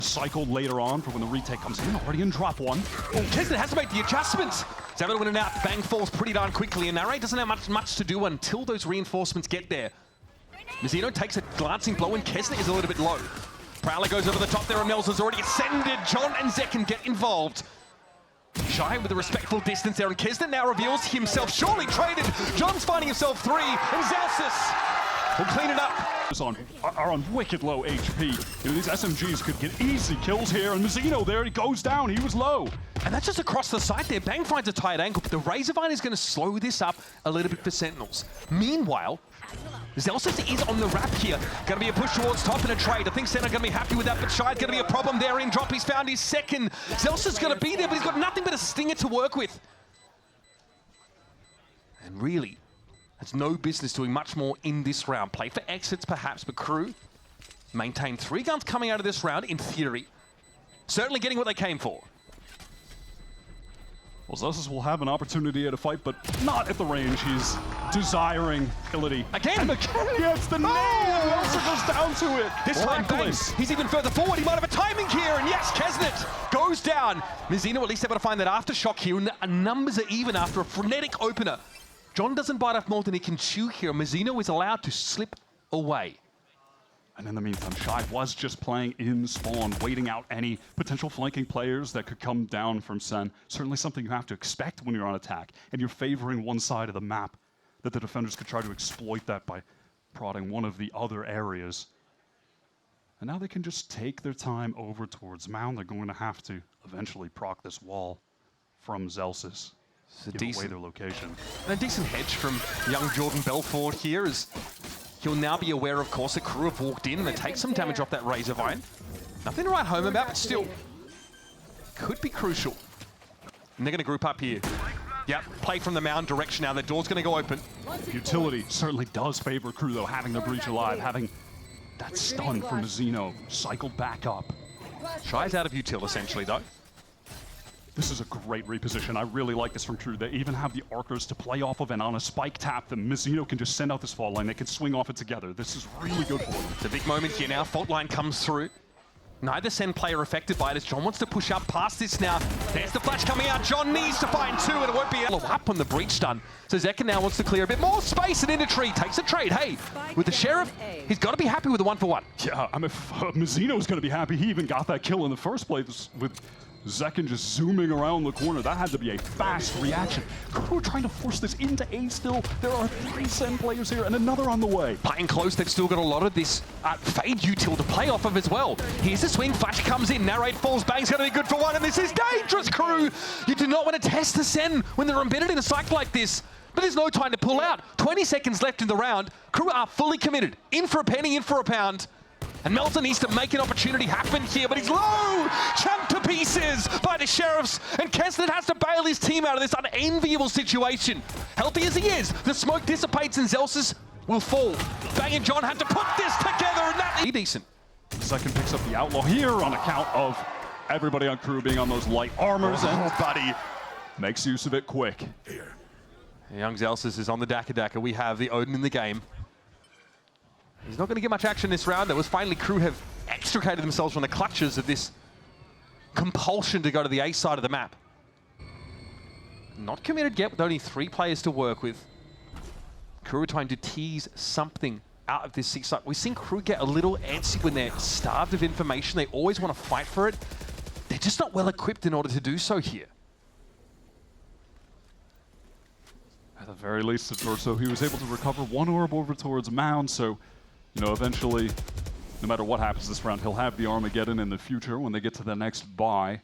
cycled later on for when the retake comes in, already in drop one. Kesnet has to make the adjustments. He's able to win it out. Bang falls pretty darn quickly, and Narrate doesn't have much to do until those reinforcements get there. Mizzino takes a glancing blow, and Kesnet is a little bit low. Prowler goes over the top there, and Nelson's already ascended. John and Zek can get involved. Shy with a respectful distance there, and Kesnet now reveals himself. Surely traded. John's finding himself 3, and Zelsis will clean it up. Are on wicked low HP. You know, these SMGs could get easy kills here, and Mizzino there, he goes down, he was low. And that's just across the side there. Bang finds a tight angle, but the Razorvine is going to slow this up a little bit for Sentinels. Meanwhile, Zelsis is on the wrap here. Going to be a push towards top and a trade. I think Sentinel going to be happy with that, but Shy's going to be a problem there in drop. He's found his second. Zelsis is going to be there, but he's got nothing but a stinger to work with. And really, has no business doing much more in this round. Play for exits perhaps, but KRU maintain 3 guns coming out of this round in theory. Certainly getting what they came for. Well, Zelsis will have an opportunity at a fight, but not at the range. He's desiring ability. Again! And again, he gets the nade, and Nelson goes down to it. This time, Bang, he's even further forward. He might have a timing here, and yes, Kesnet goes down. Mizzino at least able to find that aftershock here, and numbers are even after a frenetic opener. John doesn't bite off more than he can chew here. Mizzino is allowed to slip away. And in the meantime, Shy was just playing in spawn, waiting out any potential flanking players that could come down from Sen. Certainly something you have to expect when you're on attack, and you're favoring one side of the map, that the defenders could try to exploit that by prodding one of the other areas. And now they can just take their time over towards Mound. They're going to have to eventually proc this wall from Zelsis. Give away their location. And a decent hedge from young Jordan Belfort here as he'll now be aware, of course, that KRU have walked in and they take some damage off that Razorvine. Nothing to write home about, but still could be crucial. And they're going to group up here. Yep, play from the Mound direction now. The door's going to go open. Utility certainly does favor KRU, though, having the breach alive, having that stun from Mizzino cycled back up. Shy's out of util, essentially, though. This is a great reposition. I really like this from KRU. They even have the archers to play off of, and on a spike tap, the Mizzino can just send out this fall line. They can swing off it together. This is really good for them. It's a big moment here now. Fault line comes through. Neither Sen player affected by this. John wants to push up past this now. There's the flash coming out. John needs to find 2, and it won't be up on the breach stun. So Zekin now wants to clear a bit more space, and into tree takes a trade. Hey, with the Sheriff, he's got to be happy with the 1-for-1. Yeah, I mean, if Mizzino's going to be happy he even got that kill in the first place with Zekin just zooming around the corner. That had to be a fast reaction. KRU trying to force this into A still. There are 3 Sen players here and another on the way. Playing close, they've still got a lot of this fade util to play off of as well. Here's the swing, flash comes in, Narrate falls, Bang's gonna be good for 1, and this is dangerous, KRU! You do not want to test the Sen when they're embedded in a cycle like this. But there's no time to pull out. 20 seconds left in the round. KRU are fully committed. In for a penny, in for a pound. And Melton needs to make an opportunity happen here, but he's low! Chunked to pieces by the Sheriffs, and Kesnet has to bail his team out of this unenviable situation. Healthy as he is, the smoke dissipates and Zelsis will fall. Bang and John had to put this together, and that is decent. Zekin picks up the Outlaw here on account of everybody on KRU being on those light armors, and Buddy makes use of it quick. Young Zelsis is on the Daka. We have the Odin in the game. He's not going to get much action this round. That was finally KRU have extricated themselves from the clutches of this compulsion to go to the A side of the map. Not committed yet, with only 3 players to work with. KRU trying to tease something out of this C side. We've seen KRU get a little antsy when they're starved of information. They always want to fight for it. They're just not well equipped in order to do so here. At the very least, so he was able to recover 1 orb over towards Mound, so you know, eventually, no matter what happens this round, he'll have the Armageddon in the future when they get to the next buy.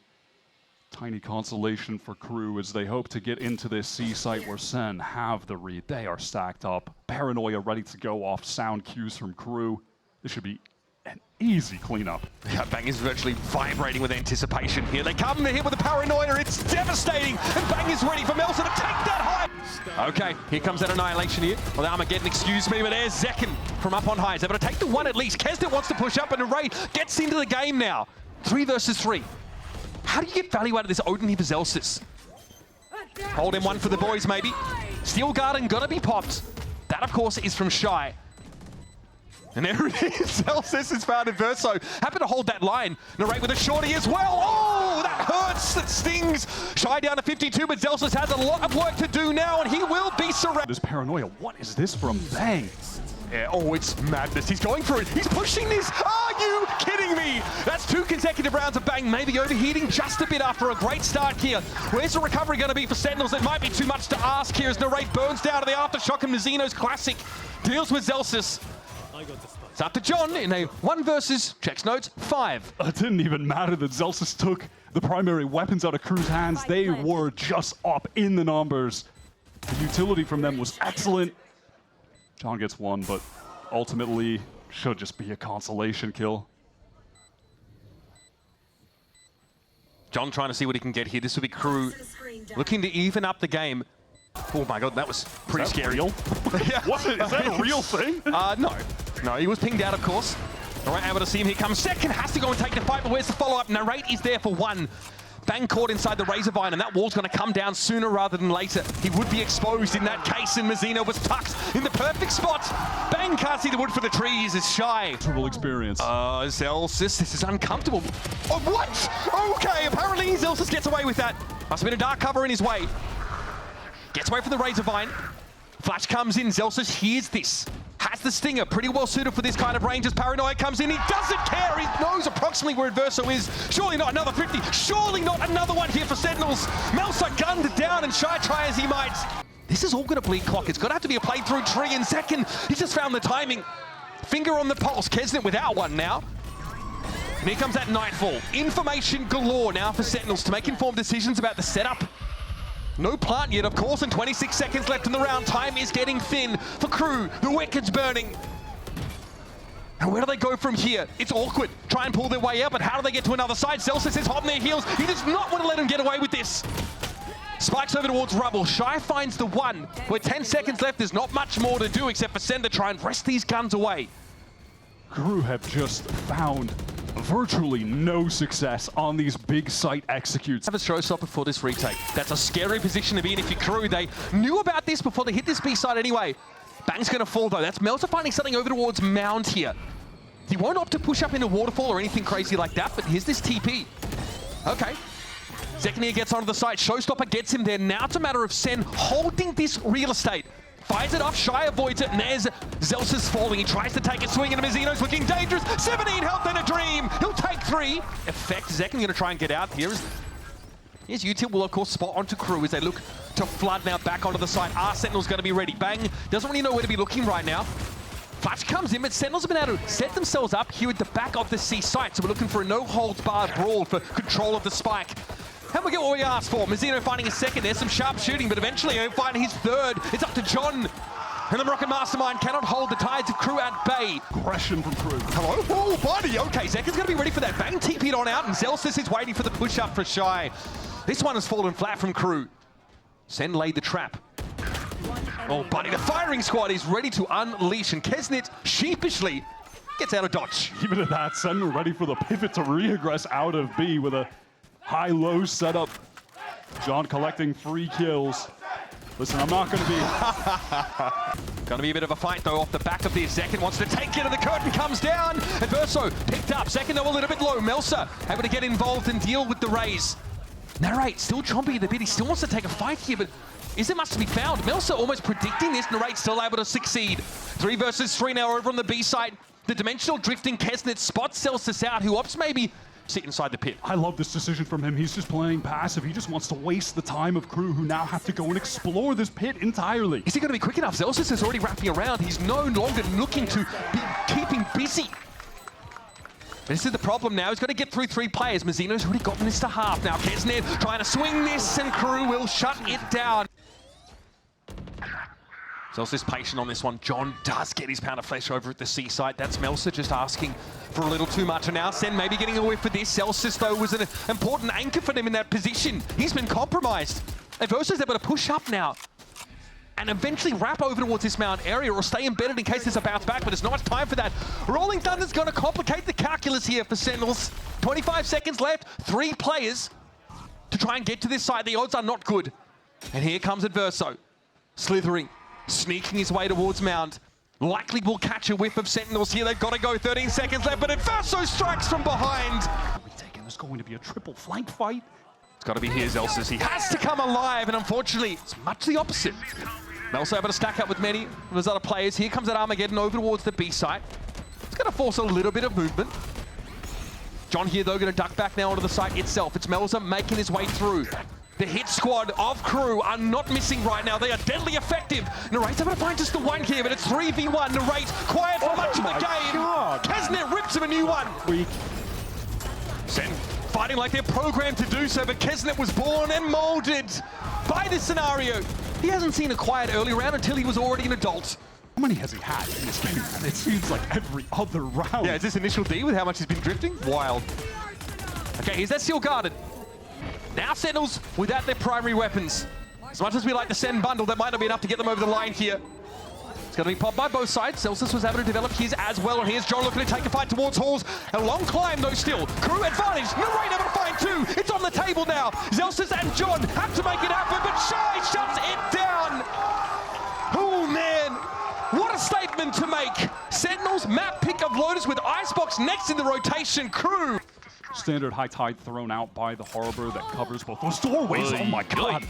Tiny consolation for KRU as they hope to get into this C site where Sen have the read. They are stacked up. Paranoia ready to go off sound cues from KRU. This should be an easy cleanup. Yeah, Bang is virtually vibrating with anticipation here. They come to hit with the Paranoia. It's devastating. And Bang is ready for Melson to take that high. Okay, here comes that annihilation here. Well, the Armageddon, excuse me, but there's Zekin from up on high. He's able to take the 1 at least. Kesnet wants to push up, and Array gets into the game now. 3 versus 3. How do you get value out of this Odin here for Zelsis? Hold him 1 for the boys, maybe. Steel Garden gotta be popped. That, of course, is from Shy. And there it is. Celsius has found Verso. Happy to hold that line. Narrate with a shorty as well. Oh, that hurts. That stings. Shy down to 52, but Celsius has a lot of work to do now, and he will be surrounded. This paranoia. What is this from Bang? Yeah, oh, it's madness. He's going for it. He's pushing this. Are you kidding me? That's 2 consecutive rounds of Bang. Maybe overheating just a bit after a great start here. Where's the recovery going to be for Sentinels? It might be too much to ask here as Narrate burns down to the aftershock, and Mizzino's classic deals with Celsius. It's up to John in a 1 versus, checks notes, 5. It didn't even matter that Celsius took the primary weapons out of KRU's hands. They were just up in the numbers. The utility from them was excellent. John gets 1, but ultimately should just be a consolation kill. John trying to see what he can get here. This will be KRU looking to even up the game. Oh my god, that was pretty scary. Real? Yeah. What? Is that a real thing? No. No, he was pinged out, of course. All right, able to see him. Here comes second. Has to go and take the fight, but where's the follow-up? Narrate is there for 1. Bang caught inside the razor vine, and that wall's going to come down sooner rather than later. He would be exposed in that case, and Mizzino was tucked in the perfect spot. Bang can't see the wood for the trees. Is shy. Terrible experience. Celsius, this is uncomfortable. Oh, what? Okay, apparently Celsius gets away with that. Must have been a dark cover in his way. Gets away from the razor vine. Flash comes in. Celsius hears this. Has the stinger, pretty well suited for this kind of range as Paranoia comes in. He doesn't care. He knows approximately where Verso is. Surely not another 50. Surely not another one here for Sentinels. Melsa gunned down, and Shy try as he might. This is all going to bleed clock. It's going to have to be a playthrough tree in second. He's just found the timing. Finger on the pulse. Kesnet without one now. And here comes that Nightfall. Information galore now for Sentinels to make informed decisions about the setup. No plant yet, of course, and 26 seconds left in the round. Time is getting thin for KRU. The Wicked's burning. And where do they go from here? It's awkward. Try and pull their way out, but how do they get to another side? Celsius is hot on their heels. He does not want to let him get away with this. Spikes over towards Rubble. Shy finds the 1. With 10 seconds left, there's not much more to do except for Sen to try and wrest these guns away. KRU have just found virtually no success on these big site executes. Have a showstopper for this retake. That's a scary position to be in if you're KRU. They knew about this before they hit this B side anyway. Bang's going to fall though. That's Melter finding something over towards Mound here. He won't opt to push up into Waterfall or anything crazy like that, but here's this TP. Okay. Zeknier gets onto the site. Showstopper gets him there. Now it's a matter of Sen holding this real estate. Fires it off, Shy avoids it, and there's Celsius falling. He tries to take a swing, and Mizzino's looking dangerous. 17 health and a dream. He'll take 3. Effect. Zeknier going to try and get out. Here's Util will, of course, spot onto KRU as they look to flood now back onto the site. Sentinel's going to be ready. Bang doesn't really know where to be looking right now. Flash comes in, but Sentinels have been able to set themselves up here at the back of the C site, so we're looking for a no-holds-barred brawl for control of the spike. And we get what we asked for. Mizzino finding his second. There's some sharp shooting, but eventually he'll find his 3rd. It's up to John. And the Moroccan Mastermind cannot hold the tides of KRU at bay. Aggression from KRU. Hello? Oh, buddy. Okay, Zekin's going to be ready for that. Bang TP'd on out, and Celsius is waiting for the push-up for Shy. This one has fallen flat from KRU. Sen laid the trap. Oh, buddy, the firing squad is ready to unleash, and Kesnet sheepishly gets out of dodge. Even at that, Sen ready for the pivot to re-aggress out of B with a high-low setup. John collecting 3 kills. Listen, I'm not going to be... Going to be a bit of a fight, though, off the back of this. Zekin wants to take it, and the curtain comes down. And Verso picked up. Zekin, though, a little bit low. Melsa able to get involved and deal with the raise. Narrate still chomping at the bit. He still wants to take a fight here, but is it much to be found? Melsa almost predicting this. Narrate still able to succeed. 3 versus 3 now over on the B side. The dimensional drifting Kesnet spots Celsius out, who opts maybe sit inside the pit. I love this decision from him. He's just playing passive. He just wants to waste the time of KRU, who now have to go and explore this pit entirely. Is he going to be quick enough? Celsius is already wrapping around. He's no longer looking to be keeping busy. This is the problem now. He's got to get through 3 players. Mizzino's already gotten this to half now. Kesnet trying to swing this, and KRU will shut it down. Celsius patient on this one. John does get his pound of flesh over at the C site. That's Melsa just asking for a little too much. And now Sen maybe getting away for this. Celsius, though, was an important anchor for them in that position. He's been compromised. And Verso's able to push up now and eventually wrap over towards this mound area or stay embedded in case there's a bounce back, but there's not much time for that. Rolling Thunder's going to complicate the calculus here for Sentinels. 25 seconds left, 3 players to try and get to this side. The odds are not good. And here comes Verso, slithering, sneaking his way towards Mound. Likely will catch a whiff of Sentinels here. They've got to go 13 seconds left, but Inverso strikes from behind. There's going to be a triple flank fight. It's got to be here, Zelsis. He has to come alive, and unfortunately, it's much the opposite. Melso able to stack up with many of his other players. Here comes that Armageddon over towards the B site. It's going to force a little bit of movement. John here, though, going to duck back now onto the site itself. It's Melza making his way through. The hit squad of KRU are not missing right now. They are deadly effective. Narrate's able to find just the one here, but it's 3v1. Narrate quiet for much of the game. Kesnet rips him a new one. Sen fighting like they're programmed to do so, but Kesnet was born and molded by this scenario. He hasn't seen a quiet early round until he was already an adult. How many has he had in this game? And it seems like every other round. Yeah, is this initial D with how much he's been drifting? Wild. Okay, here's that seal guarded. Now Sentinels without their primary weapons. As much as we like the Sen bundle, that might not be enough to get them over the line here. It's going to be popped by both sides. Celsius was able to develop his as well. And here's John looking to take a fight towards Halls. A long climb though still. KRU advantage. Narrate able to find two. It's on the table now. Zelsis and John have to make it happen, but Shy shuts it down. Oh man, what a statement to make. Sentinels map pick of Lotus with Icebox next in the rotation. KRU. Standard high tide thrown out by the Harbor that covers both those doorways. Oh my god.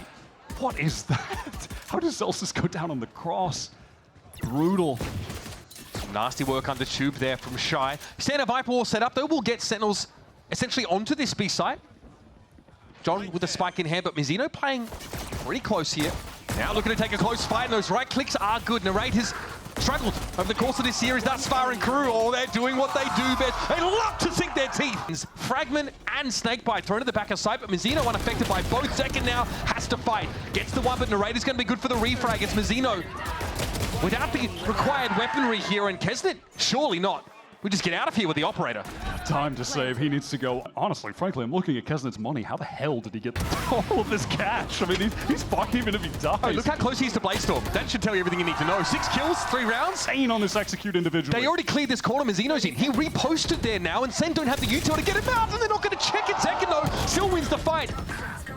What is that? How does Zelsis go down on the cross? Brutal. Nasty work under tube there from Shy. Standard Viper Wall set up though will get Sentinels essentially onto this B site. John with the spike in hand, but Mizzino playing pretty close here. Now looking to take a close fight, and those right clicks are good. Narrate has struggled over the course of this series thus far in KRU. Oh, they're doing what they do best. They love to sink their teeth. Fragment and Snakebite thrown to the back of sight, but Mizzino unaffected by both. Second now has to fight. Gets the one, but Narrate is going to be good for the refrag. It's Mizzino without the required weaponry here, and Kesnet, surely not. We just get out of here with the operator. Time to save. He needs to go. Honestly, frankly, I'm looking at Kesnet's money. How the hell did he get all of this cash? I mean, he's fine even if he dies. Hey, look how close he is to Bladestorm. That should tell you everything you need to know. 6 kills, 3 rounds. Insane on this execute individually. They already cleared this corner. Mizzino's in. He reposted there now, and Sen don't have the util to get him out, and they're not going to check it second, though. Still wins the fight.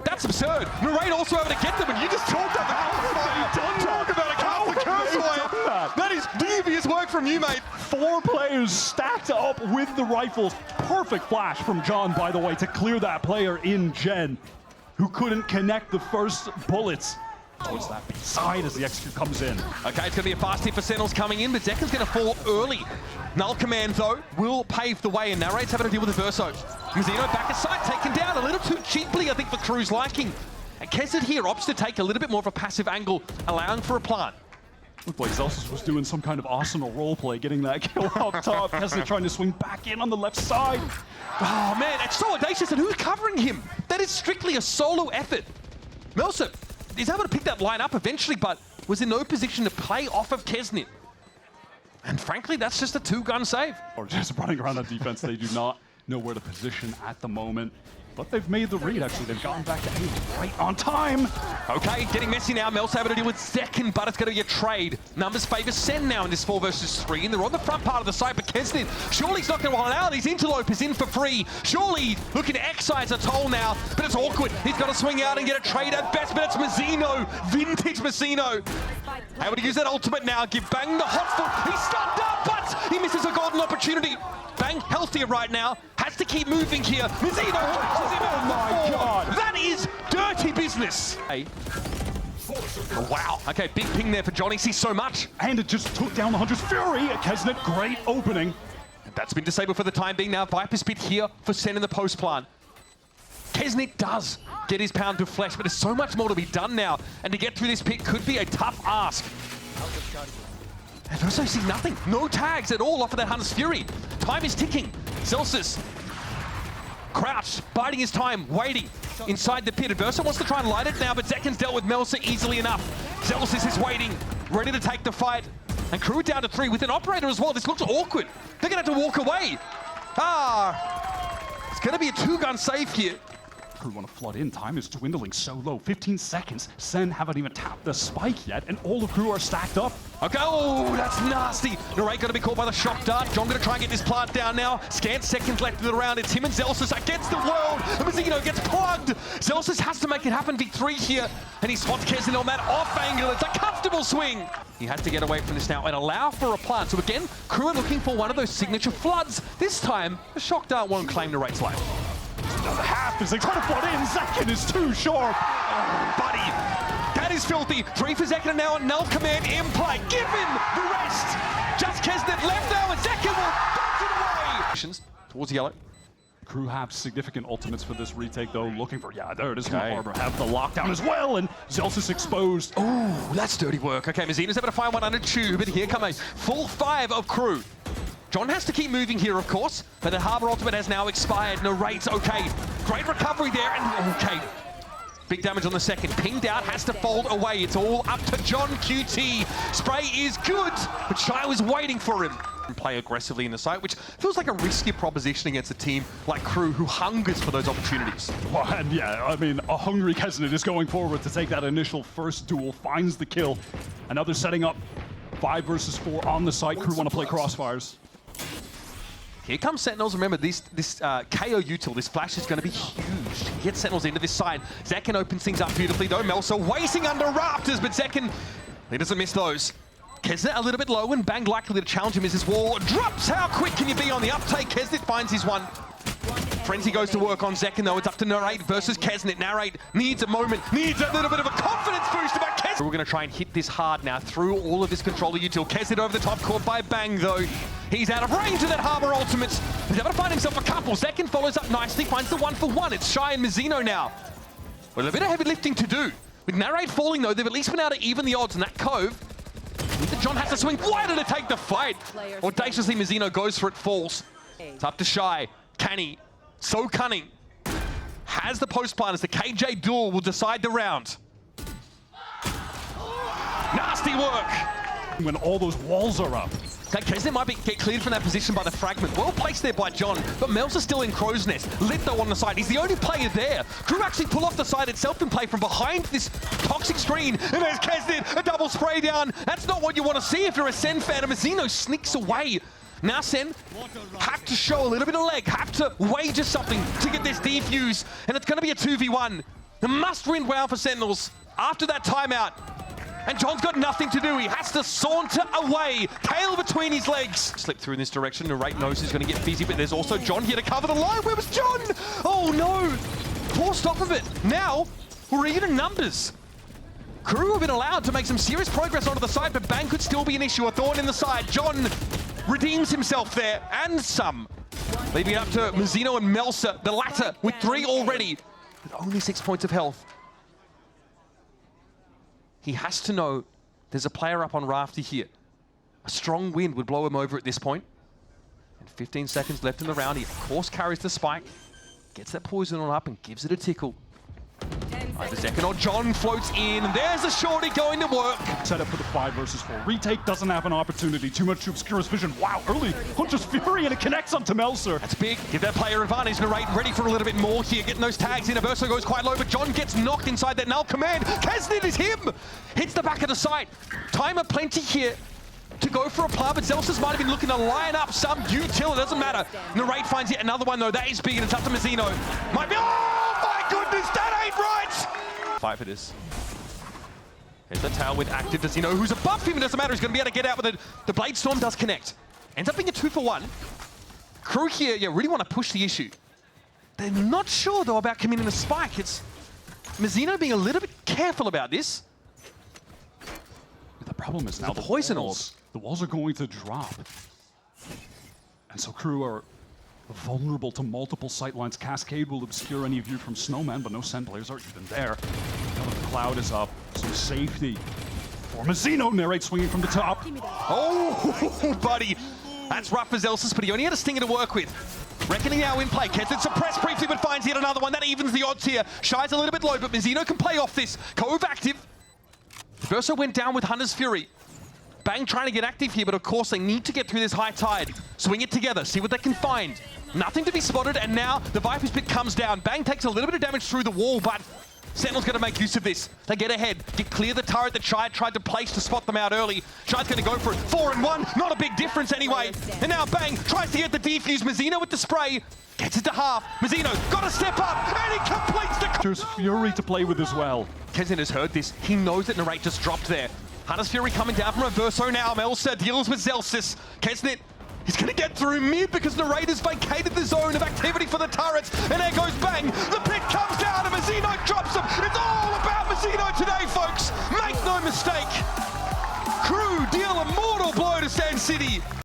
That's absurd. Narrate also able to get them, and you just talked about a couple of curse That is devious work from you, mate. 4 players stacked up with the rifles. Perfect flash from John, by the way, to clear that player in Gen, who couldn't connect the first bullets towards that B side as the execute comes in. Okay, it's going to be a fast hit for Sentinels coming in, but Zekka's going to fall early. Null Command, though, will pave the way, and Narrate's having to deal with the Verso. Mizzino back aside, taken down a little too cheaply, I think, for KRU's liking. And Kesset here opts to take a little bit more of a passive angle, allowing for a plant. Looked like Zelsis was doing some kind of Arsenal roleplay, getting that kill up top. Kesset trying to swing back in on the left side. Oh man, it's so audacious, and who's covering him? That is strictly a solo effort. Melson is able to pick that line up eventually, but was in no position to play off of Kesnet. And frankly, that's just a 2-gun save. Or just running around on defense. They do not know where to position at the moment. But they've made the read, actually. They've gotten back to A right on time. Okay, getting messy now. Mel's able to deal with second, but it's going to be a trade. Numbers favor Sen now in this 4 versus 3, and they're on the front part of the site, but Kesnet, surely he's not going to hold out. His interlope is in for free. Surely looking to excise a toll now, but it's awkward. He's got to swing out and get a trade at best, but it's Mizzino. Vintage Mizzino. Able to use that ultimate now. Give Bang the hot foot. He's stunned up, but he misses a golden opportunity. Bang healthier right now. Has to keep moving here. Mizzino touches him out. Oh my god. That is dirty business. Hey. Oh, wow. Okay, big ping there for Johnny. Sees so much. And it just took down the Hunter's Fury. Kesnet, great opening. That's been disabled for the time being now. Viper Spit here for Sen in the post plant. Kesnet does get his pound of flesh, but there's so much more to be done now. And to get through this pick could be a tough ask. And also see nothing. No tags at all off of that Hunter's Fury. Time is ticking. Celsius crouched, biding his time, waiting inside the pit. Adversa wants to try and light it now, but Zekken's dealt with Melsa easily enough. Celsius is waiting, ready to take the fight. And KRU down to 3 with an operator as well. This looks awkward. They're going to have to walk away. It's going to be a 2-gun save here. Crew want to flood in. Time is dwindling so low. 15 seconds. Sen haven't even tapped the spike yet, and all the Crew are stacked up. Okay, oh, that's nasty. Narrate going to be caught by the shock dart. John going to try and get this plant down now. Scant seconds left in the round. It's him and Zelsis against the world. And Mazzino gets plugged. Zelsis has to make it happen. V3 here. And he spots Kessin on that off angle. It's a comfortable swing. He has to get away from this now and allow for a plant. So again, Crew are looking for one of those signature floods. This time, the shock dart won't claim Narrate's life. Another half as they try to flood in. Zekin is too sharp. Oh, buddy. That is filthy. 3 for Zekin now on null command in play. Give him the rest. Just Kesnet left now and Zekin will box it away. Towards yellow. Crew have significant ultimates for this retake though. Looking for, yeah, there it is. Okay. Harbor have the lockdown as well, and Zelsis exposed. Oh, that's dirty work. Okay, Mazzino's able to find one under two, but here come a full 5 of Crew. John has to keep moving here, of course, but the Harbor ultimate has now expired. Narrates, okay. Great recovery there, and okay. Big damage on the second. Pinged out, has to fold away. It's all up to John QT. Spray is good, but Shy was waiting for him. Play aggressively in the site, which feels like a risky proposition against a team like Crew who hungers for those opportunities. Well, and yeah, I mean, a hungry Kesnet is going forward to take that initial first duel, finds the kill. And now they're setting up 5 versus 4 on the site. Crew want to play crossfires. Here comes Sentinels. Remember, this KO util, this flash is going to be huge. Get Sentinels into this side. Zekin opens things up beautifully, though. Melsa waiting under rafters, but Zekin, he doesn't miss those. Kesnet a little bit low, and Bang likely to challenge him as his wall drops. How quick can you be on the uptake? Kesnet finds his one. Frenzy goes to work on Zekin, though. It's up to Narrate versus Kesnet. Narrate needs a moment, needs a little bit of a confidence boost about Kesnet. We're going to try and hit this hard now through all of this controller util. Kesnet over the top, caught by Bang, though. He's out of range of that Harbor ultimate. He's able to find himself a couple. Zekin follows up nicely, finds the 1-for-1. It's Shy and Mazzino now. Well, a bit of heavy lifting to do. With Narrate falling, though, they've at least been able to even the odds in that cove. John has to swing wider to take the fight. Audaciously, Mazzino goes for it, falls. It's up to Shy. Canny, so cunning. Has the post plant as the KJ duel will decide the round. Nasty work. When all those walls are up. Okay, Kesnet might get cleared from that position by the fragment. Well placed there by John, but Mel's is still in Crow's Nest. Lit though on the side. He's the only player there. Crew actually pull off the side itself and play from behind this toxic screen. And there's Kesnet, a double spray down. That's not what you want to see if you're a Sen fan. And Mazzino sneaks away. Now Sen have to show a little bit of leg, have to wager something to get this defuse. And it's going to be a 2v1. A must-win round for Sentinels after that timeout. And John's got nothing to do. He has to saunter away, tail between his legs. Slip through in this direction. Narrate knows he's going to get fizzy, but there's also John here to cover the line. Where was John? Oh no! Forced off of it. Now, we're even numbers. Crew have been allowed to make some serious progress onto the side, but Bang could still be an issue. A thorn in the side. John redeems himself there, and some. Leaving it up to Mazzino and Melsa, the latter with 3 already, with only 6 points of health. He has to know there's a player up on Rafty here. A strong wind would blow him over at this point. And 15 seconds left in the round. He, of course, carries the spike, gets that poison on up and gives it a tickle. The second on John floats in, and there's a shorty going to work. Set up for the 5 versus 4. Retake doesn't have an opportunity. Too much to obscure his vision. Wow, early Hunter's Fury, and it connects onto Melser. That's big. Give that player advantage. Narrate ready for a little bit more here. Getting those tags in. Averso goes quite low, but John gets knocked inside that null command. Kesnet is him. Hits the back of the site. Timer plenty here to go for a plant, but Zelsis might have been looking to line up some util. It doesn't matter. Narrate finds yet another one, though. That is big, and it's up to Mazzino. Might be... Oh, my goodness, that ain't right! Fight for this. Here's the tail with active. Does he know who's above him? It doesn't matter. He's going to be able to get out with it. The Blade Storm does connect. Ends up being a 2-for-1. Crew here, yeah, really want to push the issue. They're not sure, though, about committing a spike. It's Mazzino being a little bit careful about this. The problem is now the poison orb. The walls are going to drop. And so Crew are vulnerable to multiple sightlines. Cascade will obscure any view from Snowman, but no Sen players are even there. Now that the cloud is up, some safety for Mazzino. Narrate swinging from the top. Oh, buddy. That's rough for Zelsis, but he only had a stinger to work with. Reckoning now in play. Kesnet suppressed briefly, but finds yet another one. That evens the odds here. Shy's a little bit low, but Mazzino can play off this. Cove active. Verso went down with Hunter's Fury. Bang trying to get active here, but of course they need to get through this high tide. Swing it together, see what they can find. Nothing to be spotted, and now the Viper's Pit comes down. Bang takes a little bit of damage through the wall, but Sentinel's going to make use of this. They get ahead, get clear the turret that Shai tried to place to spot them out early. Shai's going to go for it. 4 and 1, not a big difference anyway. And now Bang tries to get the defuse. Mazzino with the spray, gets it to half. Mazzino got to step up, and he completes the... There's Fury to play with as well. Kezin has heard this. He knows that Narrate just dropped there. Hunter's Fury coming down from Reverso now. Melsa deals with Zelsis. Kesnit, he's going to get through mid because Narrate has vacated the zone of activity for the turrets. And there goes Bang. The pit comes down and Mazzino drops him. It's all about Mazzino today, folks. Make no mistake. KRU deal a mortal blow to Sand City.